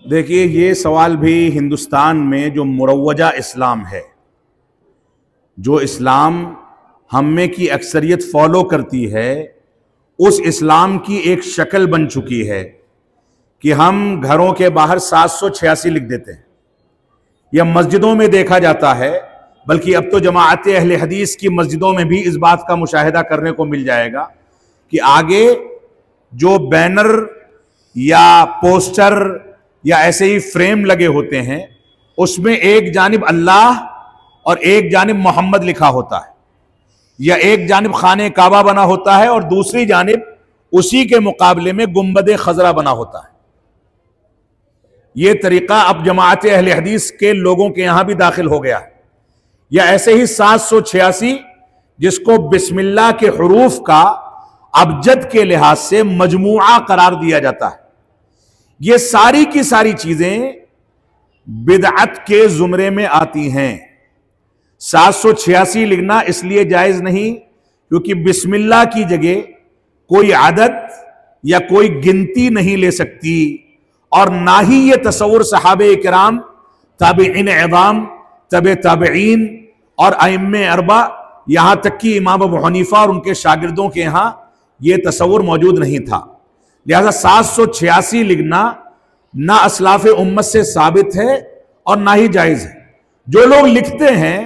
देखिए, ये सवाल भी हिंदुस्तान में जो मुरव्वजा इस्लाम है, जो इस्लाम हम में की अक्सरियत फॉलो करती है, उस इस्लाम की एक शक्ल बन चुकी है कि हम घरों के बाहर 786 लिख देते हैं। यह मस्जिदों में देखा जाता है, बल्कि अब तो जमाअत अहले हदीस की मस्जिदों में भी इस बात का मुशाहिदा करने को मिल जाएगा कि आगे जो बैनर या पोस्टर या ऐसे ही फ्रेम लगे होते हैं, उसमें एक जानिब अल्लाह और एक जानिब मोहम्मद लिखा होता है, या एक जानिब खाने काबा बना होता है और दूसरी जानिब उसी के मुकाबले में गुंबद खजरा बना होता है। यह तरीका अब जमाअत अहले हदीस के लोगों के यहां भी दाखिल हो गया है। या ऐसे ही 786 जिसको बिस्मिल्लाह के हुरूफ का अबजद के लिहाज से मजमूआ करार दिया जाता है, ये सारी की सारी चीजें बिदअत के जुमरे में आती हैं। 786 लिखना इसलिए जायज नहीं क्योंकि बिस्मिल्लाह की जगह कोई आदत या कोई गिनती नहीं ले सकती, और ना ही ये तसव्वुर सहाबे किराम, ताबिईन इज़ाम, तबे ताबिईन और अइम्मे अरबा, यहां तक कि इमाम अबू हनीफा और उनके शागिर्दों के यहां यह तसव्वुर मौजूद नहीं था। लिहाजा 786 लिखना ना असलाफ उम्मत से साबित है और ना ही जायज है। जो लोग लिखते हैं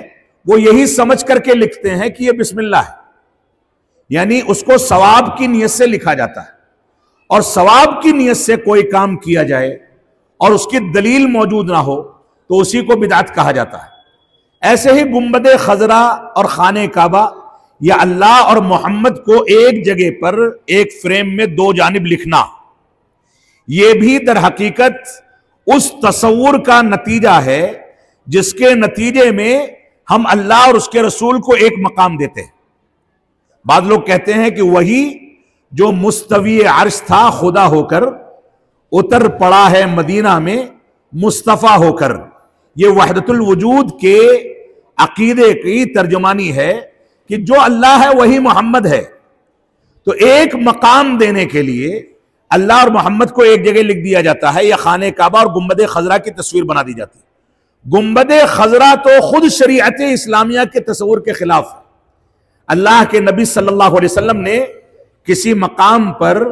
वो यही समझ करके लिखते हैं कि यह बिस्मिल्लाह है, यानी उसको सवाब की नीयत से लिखा जाता है, और सवाब की नीयत से कोई काम किया जाए और उसकी दलील मौजूद ना हो तो उसी को बिदअत कहा जाता है। ऐसे ही गुंबद खजरा और खाने काबा या अल्लाह और मोहम्मद को एक जगह पर एक फ्रेम में दो जानिब लिखना, यह भी दर हकीकत उस तसव्वुर का नतीजा है जिसके नतीजे में हम अल्लाह और उसके रसूल को एक मकाम देते हैं। बाद लोग कहते हैं कि वही जो मुस्तवी अर्श था खुदा होकर उतर पड़ा है मदीना में मुस्तफ़ा होकर। ये वहदतुल वजूद के अकीदे की तर्जुमानी है कि जो अल्लाह है वही मोहम्मद है। तो एक मकाम देने के लिए अल्लाह और मोहम्मद को एक जगह लिख दिया जाता है, या खाने काबा और गुंबद खजरा की तस्वीर बना दी जाती है। गुंबद खजरा तो खुद शरीयत इस्लामिया के तस्वुर के खिलाफ है। अल्लाह के नबी सल्लल्लाहु अलैहि वसल्लम ने किसी मकाम पर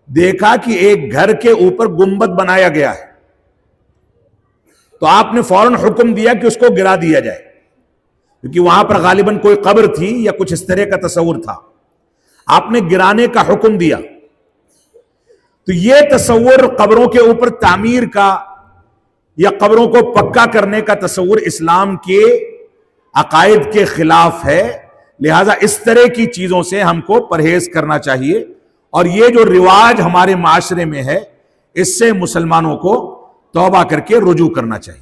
देखा कि एक घर के ऊपर गुंबद बनाया गया है, तो आपने फौरन हुक्म दिया कि उसको गिरा दिया जाए, क्योंकि वहां पर गालिबन कोई कब्र थी या कुछ इस तरह का तस्वुर था। आपने गिराने का हुक्म दिया। तो यह तस्वुर कब्रों के ऊपर तामीर का या कब्रों को पक्का करने का तस्वुर इस्लाम के अकायद के खिलाफ है। लिहाजा इस तरह की चीजों से हमको परहेज करना चाहिए, और ये जो रिवाज हमारे माशरे में है इससे मुसलमानों को तौबा करके रुजू करना चाहिए।